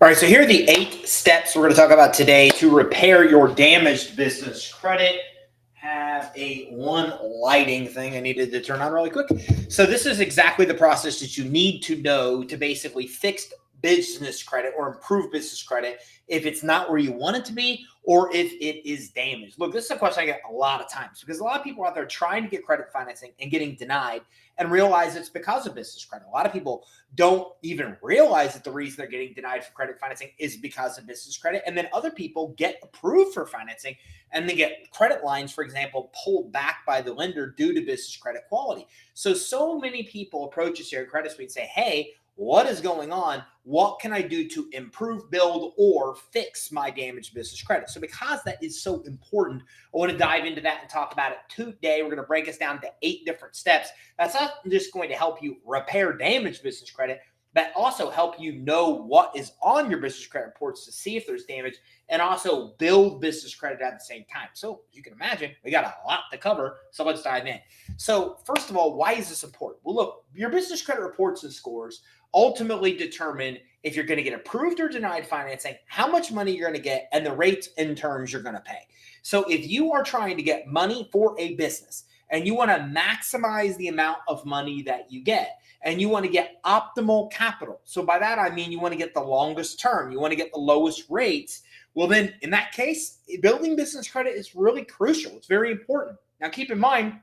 All right, so here are the 8 steps we're going to talk about today to repair your damaged business credit. Have a one lighting thing I needed to turn on really quick. So this is exactly the process that you need to know to basically fix business credit or improve business credit if it's not where you want it to be or if it is damaged. Look, this is a question I get a lot of times because a lot of people out there trying to get credit financing and getting denied and realize it's because of business credit. A lot of people don't even realize that the reason they're getting denied for credit financing is because of business credit. And then other people get approved for financing and they get credit lines, for example, pulled back by the lender due to business credit quality. So many people approach us here at Credit Suite and say, hey, what is going on? What can I do to improve, build, or fix my damaged business credit? So because that is so important, I want to dive into that and talk about it today. We're going to break us down to 8 different steps. That's not just going to help you repair damaged business credit, but also help you know what is on your business credit reports to see if there's damage and also build business credit at the same time. So you can imagine we got a lot to cover. So let's dive in. So first of all, why is this important? Well, look, your business credit reports and scores ultimately determine if you're going to get approved or denied financing, how much money you're going to get, and the rates and terms you're going to pay. So if you are trying to get money for a business and you want to maximize the amount of money that you get, and you want to get optimal capital. So by that, I mean you want to get the longest term, you want to get the lowest rates. Well, then in that case, building business credit is really crucial. It's very important. Now, keep in mind,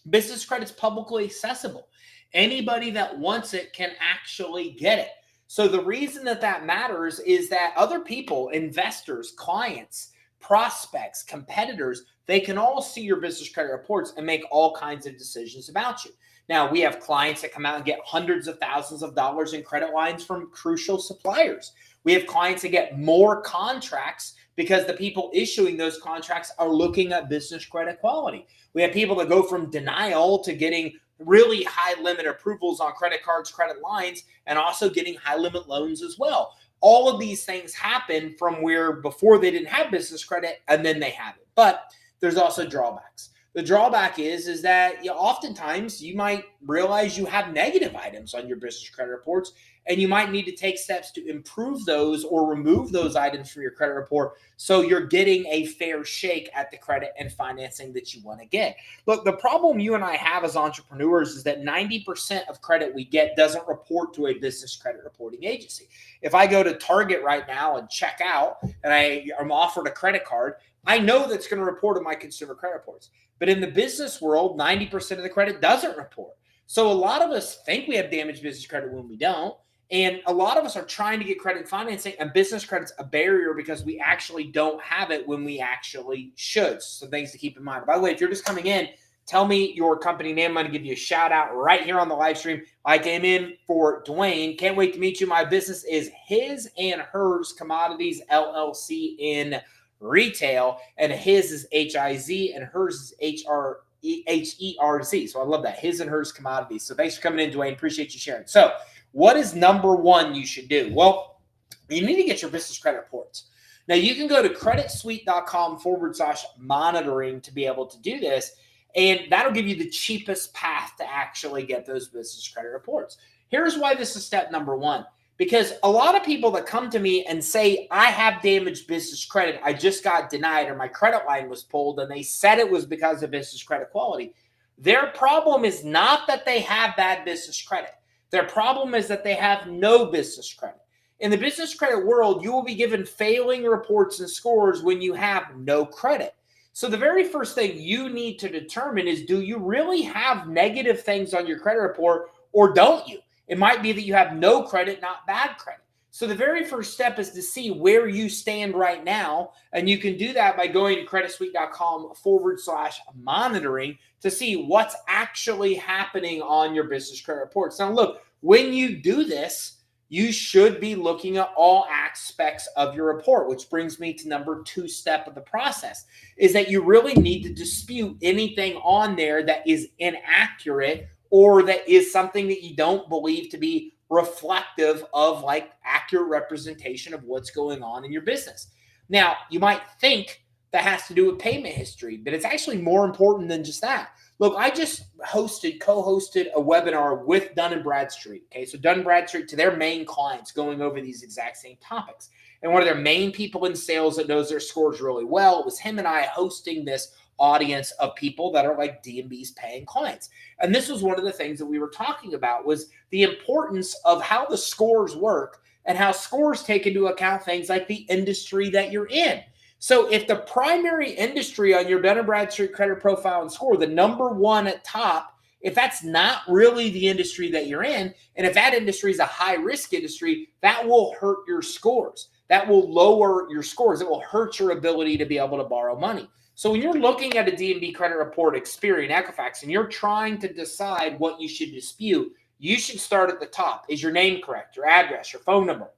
business credit is publicly accessible. Anybody that wants it can actually get it. So the reason that matters is that other people, investors, clients, prospects, competitors, they can all see your business credit reports and make all kinds of decisions about you. Now, we have clients that come out and get hundreds of thousands of dollars in credit lines from crucial suppliers. We have clients that get more contracts because the people issuing those contracts are looking at business credit quality. We have people that go from denial to getting really high limit approvals on credit cards, credit lines, and also getting high limit loans as well. All of these things happen from where before they didn't have business credit and then they have it. But there's also drawbacks. The drawback is that oftentimes you might realize you have negative items on your business credit reports, and you might need to take steps to improve those or remove those items from your credit report so you're getting a fair shake at the credit and financing that you want to get. Look, the problem you and I have as entrepreneurs is that 90% of credit we get doesn't report to a business credit reporting agency. If I go to Target right now and check out and I'm offered a credit card, I know that's going to report on my consumer credit reports. But in the business world, 90% of the credit doesn't report. So a lot of us think we have damaged business credit when we don't. And a lot of us are trying to get credit financing, and business credit's a barrier because we actually don't have it when we actually should. So things to keep in mind. By the way, if you're just coming in, tell me your company name. I'm going to give you a shout out right here on the live stream. I came in for Dwayne. Can't wait to meet you. My business is His and Hers Commodities LLC in retail, and his is HIZ and hers is HERZ. So I love that. His and Hers Commodities. So thanks for coming in, Dwayne. Appreciate you sharing. So what is number one you should do? Well, you need to get your business credit reports. Now you can go to creditsuite.com/monitoring to be able to do this. And that'll give you the cheapest path to actually get those business credit reports. Here's why this is step number one. Because a lot of people that come to me and say, I have damaged business credit, I just got denied, or my credit line was pulled, and they said it was because of business credit quality. Their problem is not that they have bad business credit. Their problem is that they have no business credit. In the business credit world, you will be given failing reports and scores when you have no credit. So the very first thing you need to determine is, do you really have negative things on your credit report, or don't you? It might be that you have no credit, not bad credit. So the very first step is to see where you stand right now. And you can do that by going to creditsuite.com/monitoring to see what's actually happening on your business credit reports. Now, look, when you do this, you should be looking at all aspects of your report, which brings me to number 2 step of the process, is that you really need to dispute anything on there that is inaccurate or that is something that you don't believe to be reflective of like accurate representation of what's going on in your business. Now, you might think that has to do with payment history, but it's actually more important than just that. Look, I just co-hosted a webinar with Dun & Bradstreet. Okay, so Dun & Bradstreet, to their main clients, going over these exact same topics. And one of their main people in sales that knows their scores really well, it was him and I hosting this audience of people that are like D&B's paying clients. And this was one of the things that we were talking about, was the importance of how the scores work and how scores take into account things like the industry that you're in. So if the primary industry on your Dun & Bradstreet credit profile and score, the number one at top, if that's not really the industry that you're in, and if that industry is a high-risk industry, that will hurt your scores. That will lower your scores. It will hurt your ability to be able to borrow money. So when you're looking at a D&B credit report, Experian, Equifax, and you're trying to decide what you should dispute, you should start at the top. Is your name correct? Your address, your phone number?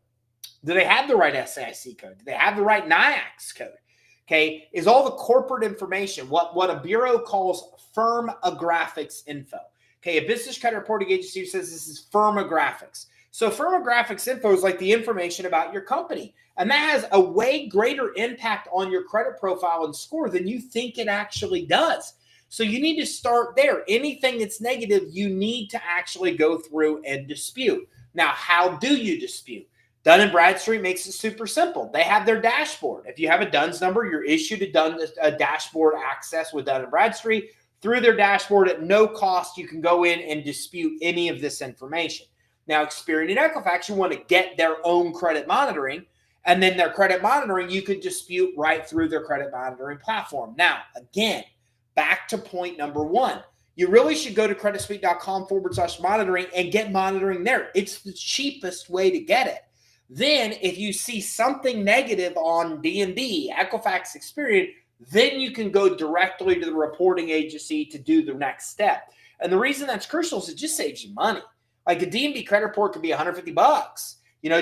Do they have the right SIC code? Do they have the right NIAX code? Okay, is all the corporate information, what a bureau calls firmographics info. Okay, a business credit reporting agency says this is firmographics. So firmographics info is like the information about your company. And that has a way greater impact on your credit profile and score than you think it actually does. So you need to start there. Anything that's negative, you need to actually go through and dispute. Now, how do you dispute? Dun & Bradstreet makes it super simple. They have their dashboard. If you have a DUNS number, you're issued a dashboard access with Dun & Bradstreet. Through their dashboard at no cost, you can go in and dispute any of this information. Now, Experian and Equifax, you want to get their own credit monitoring, and then their credit monitoring, you could dispute right through their credit monitoring platform. Now, again, back to point number one. You really should go to creditsuite.com/monitoring and get monitoring there. It's the cheapest way to get it. Then if you see something negative on D&B, Equifax, Experian, then you can go directly to the reporting agency to do the next step. And the reason that's crucial is it just saves you money. Like a D&B credit report could be $150,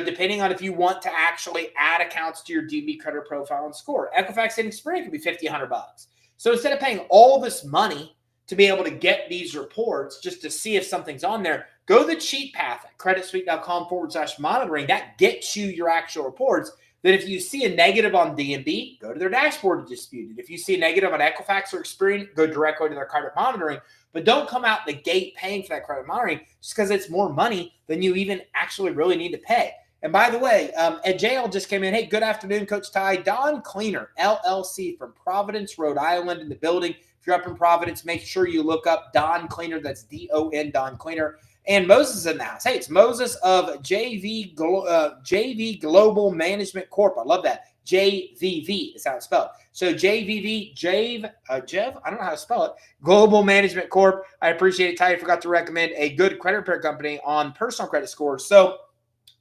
depending on if you want to actually add accounts to your D&B credit profile and score. Equifax and Experian could be $50, $100. So instead of paying all this money to be able to get these reports just to see if something's on there, go the cheap path at creditsuite.com/monitoring. That gets you your actual reports. Then if you see a negative on D&B, go to their dashboard to dispute it. If you see a negative on Equifax or Experian, go directly to their credit monitoring. But don't come out the gate paying for that credit monitoring just because it's more money than you even actually really need to pay. And by the way, Ed JL just came in. Hey, good afternoon, Coach Ty. Don Cleaner, LLC from Providence, Rhode Island in the building. If you're up in Providence, make sure you look up Don Cleaner. That's D-O-N, Don Cleaner. And Moses in the house. Hey, it's Moses of JV Global Management Corp. I love that. JVV is how it's spelled. So JVV, Jev, I don't know how to spell it. Global Management Corp. I appreciate it. Ty, I forgot to recommend a good credit repair company on personal credit scores. So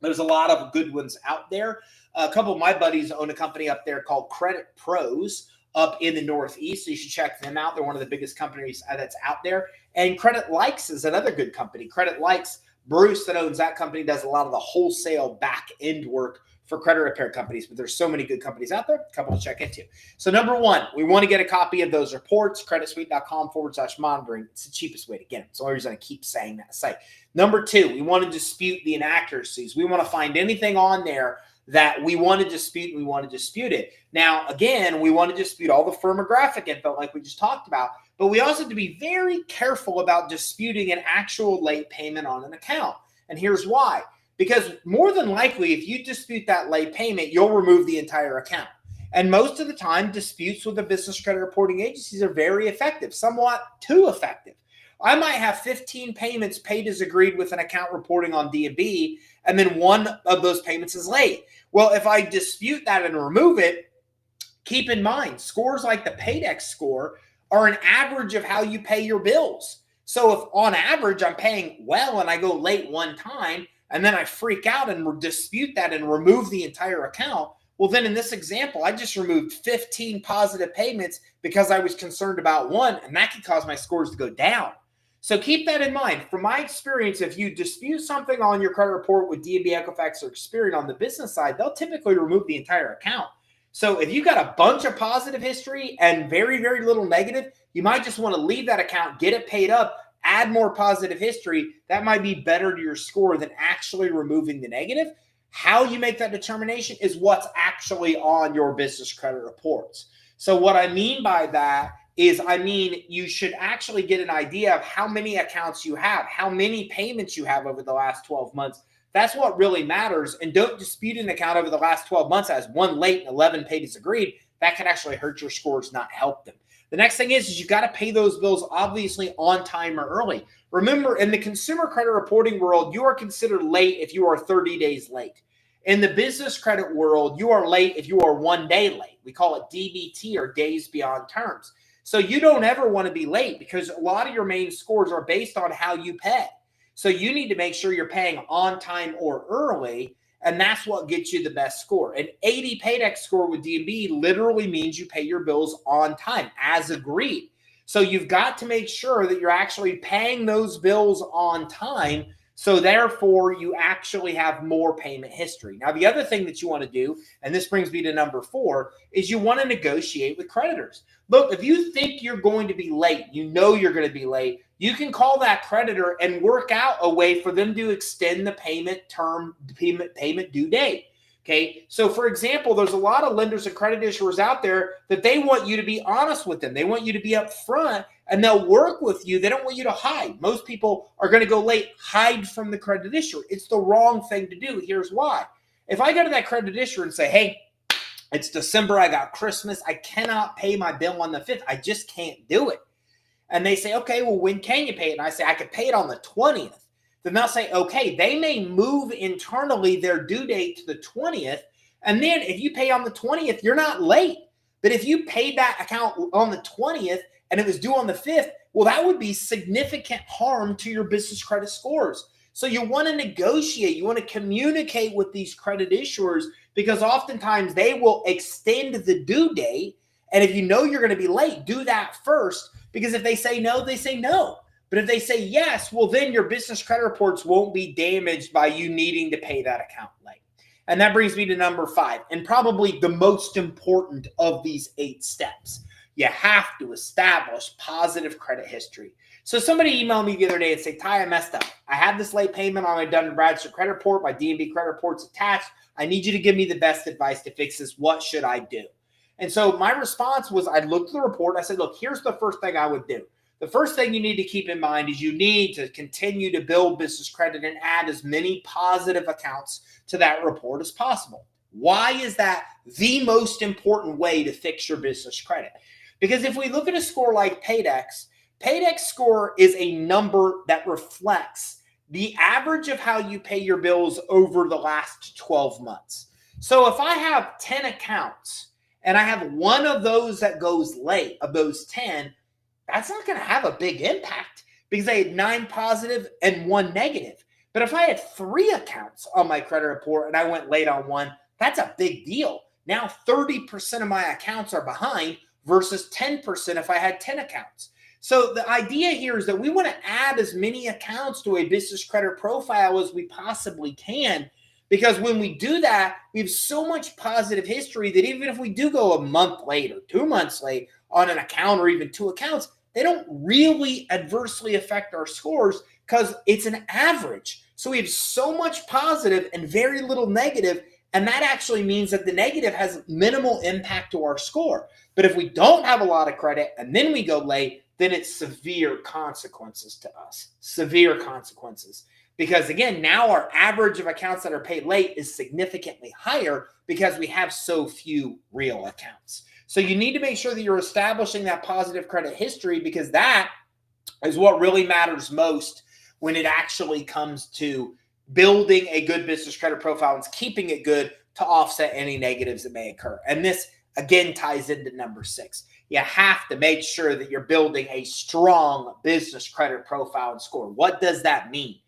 there's a lot of good ones out there. A couple of my buddies own a company up there called Credit Pros up in the Northeast. So you should check them out. They're one of the biggest companies that's out there. And Credit Likes is another good company. Credit Likes, Bruce that owns that company does a lot of the wholesale back end work for credit repair companies, but there's so many good companies out there, a couple to check into. So number one, we want to get a copy of those reports, creditsuite.com/monitoring. It's the cheapest way to get them. It's the only reason I keep saying that site. Number two, we want to dispute the inaccuracies. We want to find anything on there that we want to dispute, and we want to dispute it. Now, again, we want to dispute all the firmographic info like we just talked about, but we also have to be very careful about disputing an actual late payment on an account. And here's why. Because more than likely, if you dispute that late payment, you'll remove the entire account. And most of the time, disputes with the business credit reporting agencies are very effective, somewhat too effective. I might have 15 payments paid as agreed with an account reporting on D&B, and then one of those payments is late. Well, if I dispute that and remove it, keep in mind, scores like the Paydex score are an average of how you pay your bills. So if on average I'm paying well and I go late one time, and then I freak out and dispute that and remove the entire account, well, then in this example, I just removed 15 positive payments because I was concerned about one, and that could cause my scores to go down. So keep that in mind. From my experience, if you dispute something on your credit report with D&B, Equifax, or Experian on the business side, they'll typically remove the entire account. So if you got a bunch of positive history and very, very little negative, you might just want to leave that account, get it paid up, add more positive history. That might be better to your score than actually removing the negative. How you make that determination is what's actually on your business credit reports. So what I mean by that is, you should actually get an idea of how many accounts you have, how many payments you have over the last 12 months. That's what really matters. And don't dispute an account over the last 12 months as one late and 11 paid as agreed. That can actually hurt your scores, not help them. The next thing is you got to pay those bills obviously on time or early. Remember, in the consumer credit reporting world, you are considered late if you are 30 days late. In the business credit world, you are late if you are 1 day late. We call it DBT, or days beyond terms. So you don't ever want to be late, because a lot of your main scores are based on how you pay. So you need to make sure you're paying on time or early, and that's what gets you the best score. An 80 paydex score with D&B literally means you pay your bills on time as agreed. So you've got to make sure that you're actually paying those bills on time. So therefore, you actually have more payment history. Now, the other thing that you want to do, and this brings me to number 4, is you want to negotiate with creditors. Look, if you think you're going to be late, you know you're going to be late, you can call that creditor and work out a way for them to extend the payment term, payment due date. Okay, so for example, there's a lot of lenders and credit issuers out there that they want you to be honest with them. They want you to be upfront, and they'll work with you. They don't want you to hide. Most people are going to go late, hide from the credit issuer. It's the wrong thing to do. Here's why. If I go to that credit issuer and say, hey, it's December, I got Christmas, I cannot pay my bill on the 5th, I just can't do it. And they say, okay, well, when can you pay it? And I say, I could pay it on the 20th. Then they'll say, okay, they may move internally their due date to the 20th. And then if you pay on the 20th, you're not late. But if you paid that account on the 20th and it was due on the 5th, well, that would be significant harm to your business credit scores. So you want to negotiate, you want to communicate with these credit issuers, because oftentimes they will extend the due date. And if you know you're going to be late, do that first, because if they say no, they say no. But if they say yes, well, then your business credit reports won't be damaged by you needing to pay that account late. And that brings me to number 5, and probably the most important of these 8 steps. You have to establish positive credit history. So somebody emailed me the other day and said, Ty, I messed up. I had this late payment on my Dun & Bradstreet credit report. My D&B credit report's attached. I need you to give me the best advice to fix this. What should I do? And so my response was, I looked at the report. I said, look, here's the first thing I would do. The first thing you need to keep in mind is you need to continue to build business credit and add as many positive accounts to that report as possible. Why is that the most important way to fix your business credit? Because if we look at a score like Paydex score is a number that reflects the average of how you pay your bills over the last 12 months. So if I have 10 accounts and I have one of those that goes late, of those 10, that's not going to have a big impact, because I had 9 positive and 1 negative. But if I had 3 accounts on my credit report and I went late on one, that's a big deal. Now 30% of my accounts are behind versus 10% if I had 10 accounts. So the idea here is that we want to add as many accounts to a business credit profile as we possibly can, because when we do that, we have so much positive history that even if we do go a month late or 2 months late on an account or even 2 accounts, they don't really adversely affect our scores, because it's an average. So we have so much positive and very little negative, and that actually means that the negative has minimal impact to our score. But if we don't have a lot of credit and then we go late, then it's severe consequences to us. Severe consequences. Because again, now our average of accounts that are paid late is significantly higher because we have so few real accounts. So you need to make sure that you're establishing that positive credit history, because that is what really matters most when it actually comes to building a good business credit profile and keeping it good to offset any negatives that may occur. And this, again, ties into number 6. You have to make sure that you're building a strong business credit profile and score. What does that mean?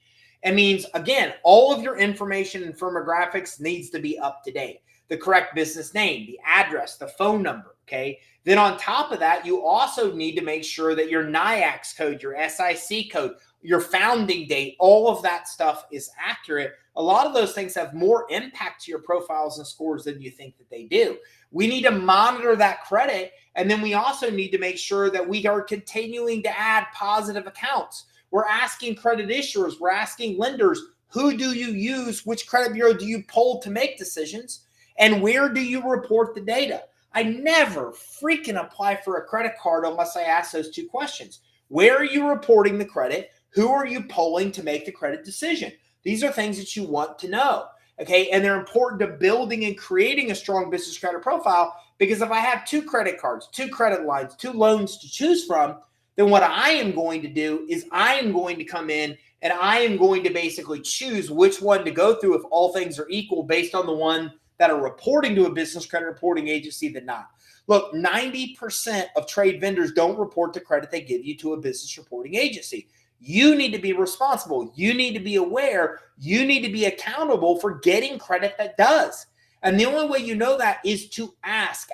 It means, again, all of your information and firmographics needs to be up to date. The correct business name, the address, the phone number, okay? Then on top of that, you also need to make sure that your NIAX code, your SIC code, your founding date, all of that stuff is accurate. A lot of those things have more impact to your profiles and scores than you think that they do. We need to monitor that credit, and then we also need to make sure that we are continuing to add positive accounts. We're asking credit issuers, we're asking lenders, who do you use, which credit bureau do you pull to make decisions, and where do you report the data? I never freaking apply for a credit card unless I ask those two questions. Where are you reporting the credit? Who are you polling to make the credit decision? These are things that you want to know. Okay. And they're important to building and creating a strong business credit profile, because if I have two credit cards, two credit lines, two loans to choose from, then what I am going to do is I am going to come in and I am going to basically choose which one to go through if all things are equal based on the one that are reporting to a business credit reporting agency than not. Look, 90% of trade vendors don't report the credit they give you to a business reporting agency. You need to be responsible. You need to be aware. You need to be accountable for getting credit that does. And the only way you know that is to ask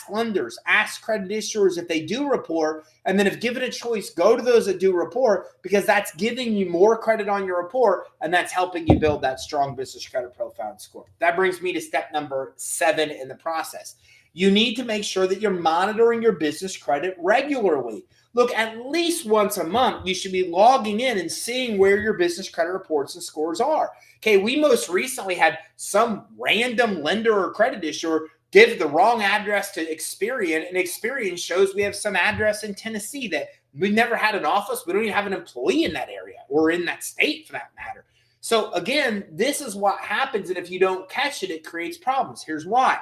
lenders, ask credit issuers if they do report. And then if given a choice, go to those that do report, because that's giving you more credit on your report. And that's helping you build that strong business credit profile and score. That brings me to step number 7 in the process. You need to make sure that you're monitoring your business credit regularly. Look, at least once a month, you should be logging in and seeing where your business credit reports and scores are. Okay, we most recently had some random lender or credit issuer give the wrong address to Experian, and Experian shows we have some address in Tennessee that we never had an office. We don't even have an employee in that area or in that state for that matter. So again, this is what happens, and if you don't catch it, it creates problems. Here's why.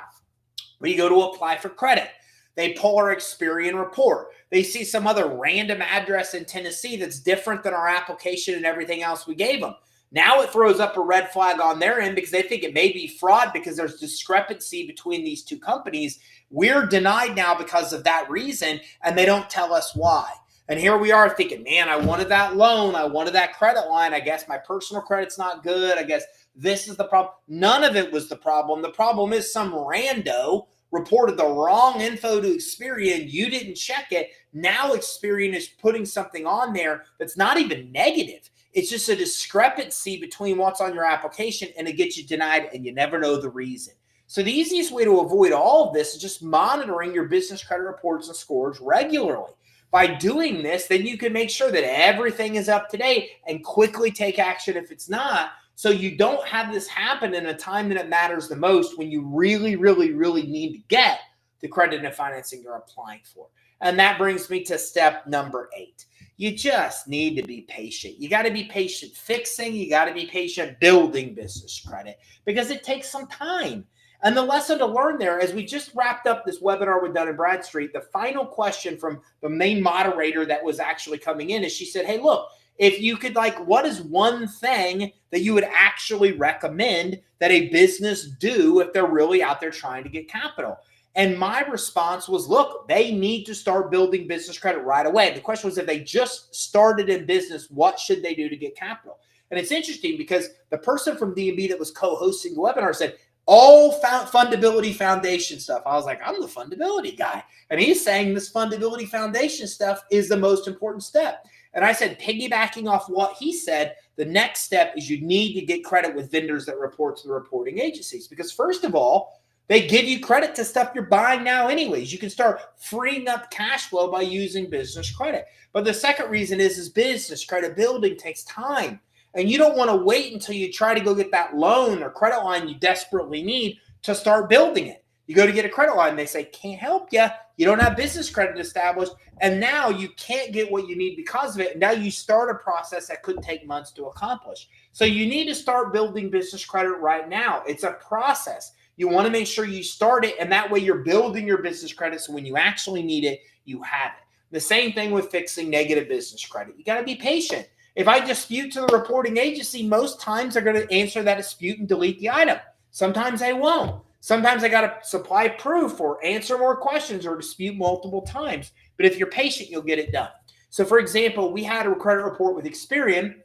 When you go to apply for credit, they pull our Experian report. They see some other random address in Tennessee that's different than our application and everything else we gave them. Now it throws up a red flag on their end because they think it may be fraud because there's discrepancy between these two companies. We're denied now because of that reason, and they don't tell us why. And here we are thinking, man, I wanted that loan. I wanted that credit line. I guess my personal credit's not good. I guess this is the problem. None of it was the problem. The problem is some rando reported the wrong info to Experian. You didn't check it. Now Experian is putting something on there that's not even negative. It's just a discrepancy between what's on your application, and it gets you denied, and you never know the reason. So the easiest way to avoid all of this is just monitoring your business credit reports and scores regularly. By doing this, then you can make sure that everything is up to date and quickly take action if it's not, so you don't have this happen in a time that it matters the most, when you really, really, really need to get the credit and financing you're applying for. And that brings me to step number 8. You just need to be patient. You got to be patient fixing. You got to be patient building business credit, because it takes some time. And the lesson to learn there, as we just wrapped up this webinar with Dun & Bradstreet, the final question from the main moderator that was actually coming in is, she said, hey, look, if you could, what is one thing that you would actually recommend that a business do if they're really out there trying to get capital? And my response was, look, they need to start building business credit right away. The question was, if they just started in business, what should they do to get capital? And it's interesting because the person from D&B that was co-hosting the webinar said, all fundability foundation stuff. I was like, I'm the fundability guy. And he's saying this fundability foundation stuff is the most important step. And I said, piggybacking off what he said, the next step is you need to get credit with vendors that report to the reporting agencies. Because first of all, they give you credit to stuff you're buying now anyways. You can start freeing up cash flow by using business credit. But the second reason is business credit building takes time. And you don't want to wait until you try to go get that loan or credit line you desperately need to start building it. You go to get a credit line, they say, can't help you. You don't have business credit established. And now you can't get what you need because of it. And now you start a process that could take months to accomplish. So you need to start building business credit right now. It's a process. You want to make sure you start it, and that way you're building your business credit, so when you actually need it, you have it. The same thing with fixing negative business credit. You got to be patient. If I dispute to the reporting agency, most times they're going to answer that dispute and delete the item. Sometimes they won't. Sometimes I got to supply proof or answer more questions or dispute multiple times. But if you're patient, you'll get it done. So for example, we had a credit report with Experian,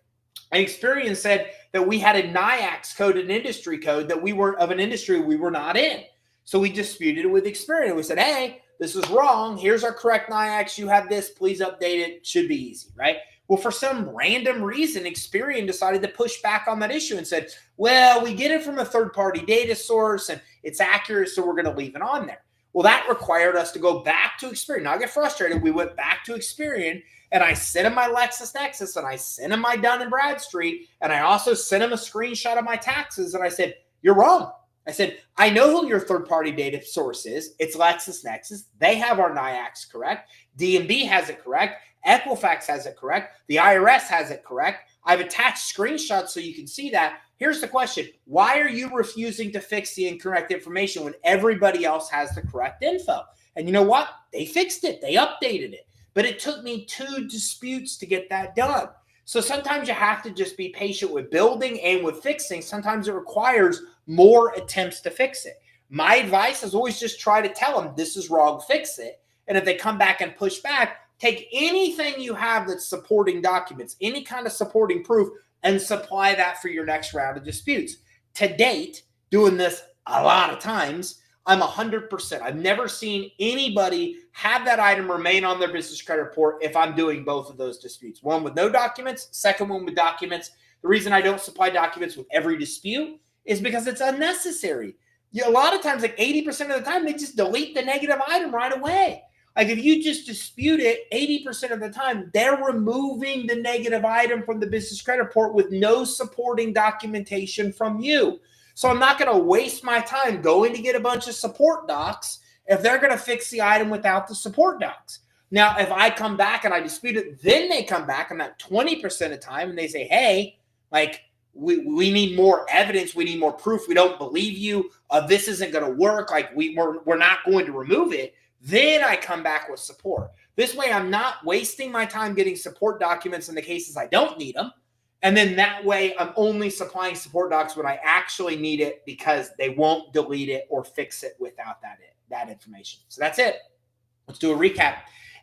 and Experian said that we had a NIACS code, an industry code that we weren't of an industry we were not in. So we disputed it with Experian. We said, hey, this is wrong. Here's our correct NIACS. You have this. Please update it. Should be easy, right? Well, for some random reason, Experian decided to push back on that issue and said, well, we get it from a third-party data source and it's accurate, so we're going to leave it on there. Well, that required us to go back to Experian. Now I get frustrated. We went back to Experian, and I sent him my LexisNexis, and I sent him my Dun & Bradstreet, and I also sent him a screenshot of my taxes, and I said, you're wrong. I said, I know who your third-party data source is. It's LexisNexis. They have our NIACs correct. D&B has it correct. Equifax has it correct. The IRS has it correct. I've attached screenshots so you can see that. Here's the question. Why are you refusing to fix the incorrect information when everybody else has the correct info? And you know what? They fixed it. They updated it. But it took me 2 disputes to get that done. So sometimes you have to just be patient with building and with fixing. Sometimes it requires more attempts to fix it. My advice is always just try to tell them this is wrong, fix it. And if they come back and push back, take anything you have that's supporting documents, any kind of supporting proof, and supply that for your next round of disputes. To date, doing this a lot of times, I'm 100%. I've never seen anybody have that item remain on their business credit report if I'm doing both of those disputes. One with no documents, second one with documents. The reason I don't supply documents with every dispute is because it's unnecessary. A lot of times, like 80% of the time, they just delete the negative item right away. Like if you just dispute it 80% of the time, they're removing the negative item from the business credit report with no supporting documentation from you. So I'm not going to waste my time going to get a bunch of support docs if they're going to fix the item without the support docs. Now, if I come back and I dispute it, then they come back and that 20% of time and they say, hey, like we need more evidence. We need more proof. We don't believe you. This isn't going to work. Like we're not going to remove it. Then I come back with support. This way, I'm not wasting my time getting support documents in the cases I don't need them. And then that way, I'm only supplying support docs when I actually need it because they won't delete it or fix it without that information. So that's it. Let's do a recap.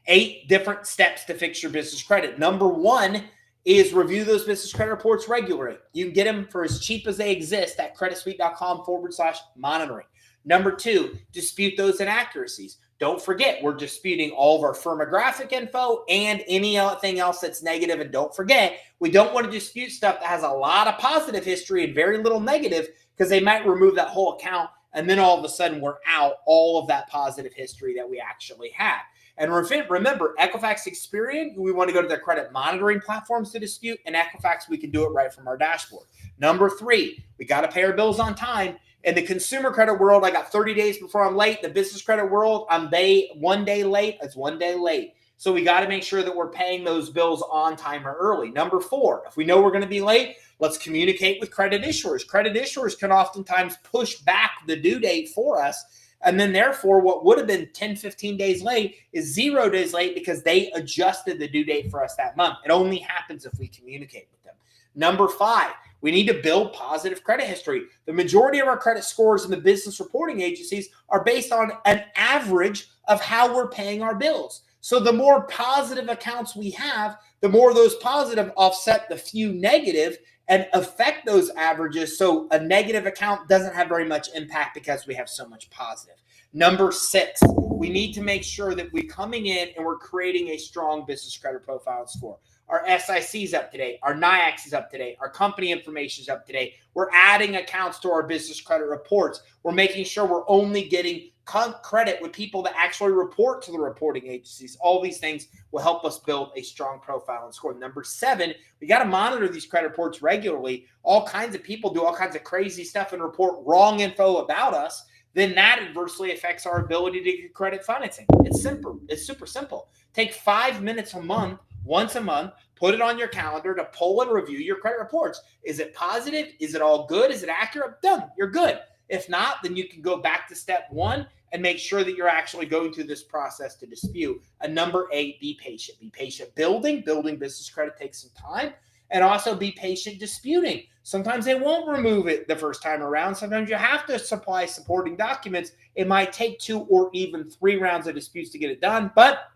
8 different steps to fix your business credit. Number 1 is review those business credit reports regularly. You can get them for as cheap as they exist at creditsuite.com/monitoring. Number 2, dispute those inaccuracies. Don't forget, we're disputing all of our firmographic info and anything else that's negative. And don't forget, we don't want to dispute stuff that has a lot of positive history and very little negative because they might remove that whole account. And then all of a sudden, we're out all of that positive history that we actually had. And remember, Equifax Experian, we want to go to their credit monitoring platforms to dispute. And Equifax, we can do it right from our dashboard. Number 3, we got to pay our bills on time. In the consumer credit world, I got 30 days before I'm late. The business credit world, I'm 1 day late. It's 1 day late. So we got to make sure that we're paying those bills on time or early. Number 4, if we know we're going to be late, let's communicate with credit issuers. Credit issuers can oftentimes push back the due date for us. And then therefore, what would have been 10, 15 days late is 0 days late because they adjusted the due date for us that month. It only happens if we communicate with them. Number 5, we need to build positive credit history. The majority of our credit scores in the business reporting agencies are based on an average of how we're paying our bills. So the more positive accounts we have, the more those positive offset the few negative and affect those averages. So a negative account doesn't have very much impact because we have so much positive. Number 6, we need to make sure that we're coming in and we're creating a strong business credit profile and score. Our SIC is up to date. Our NIACs is up to date. Our company information is up to date. We're adding accounts to our business credit reports. We're making sure we're only getting credit with people that actually report to the reporting agencies. All these things will help us build a strong profile and score. Number 7, we got to monitor these credit reports regularly. All kinds of people do all kinds of crazy stuff and report wrong info about us. Then that adversely affects our ability to get credit financing. It's simple. It's super simple. Take 5 minutes a month. Once a month, put it on your calendar to pull and review your credit reports. Is it positive? Is it all good? Is it accurate? Done. You're good. If not, then you can go back to step 1 and make sure that you're actually going through this process to dispute. And number 8, be patient. Be patient building. Building business credit takes some time. And also be patient disputing. Sometimes they won't remove it the first time around. Sometimes you have to supply supporting documents. It might take 2 or even 3 rounds of disputes to get it done. But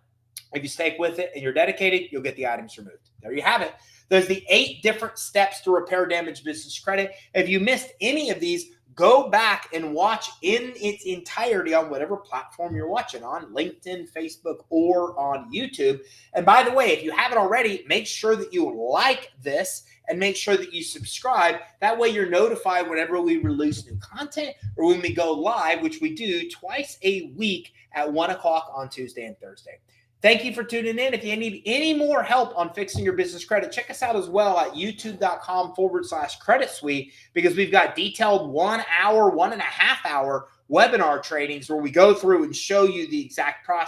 if you stick with it and you're dedicated, you'll get the items removed. There you have it. There's the 8 different steps to repair damaged business credit. If you missed any of these, go back and watch in its entirety on whatever platform you're watching on, LinkedIn, Facebook, or on YouTube. And by the way, if you haven't already, make sure that you like this and make sure that you subscribe. That way you're notified whenever we release new content or when we go live, which we do twice a week at 1 o'clock on Tuesday and Thursday. Thank you for tuning in. If you need any more help on fixing your business credit, check us out as well at youtube.com/credit suite, because we've got detailed 1 hour, 1.5 hour webinar trainings where we go through and show you the exact process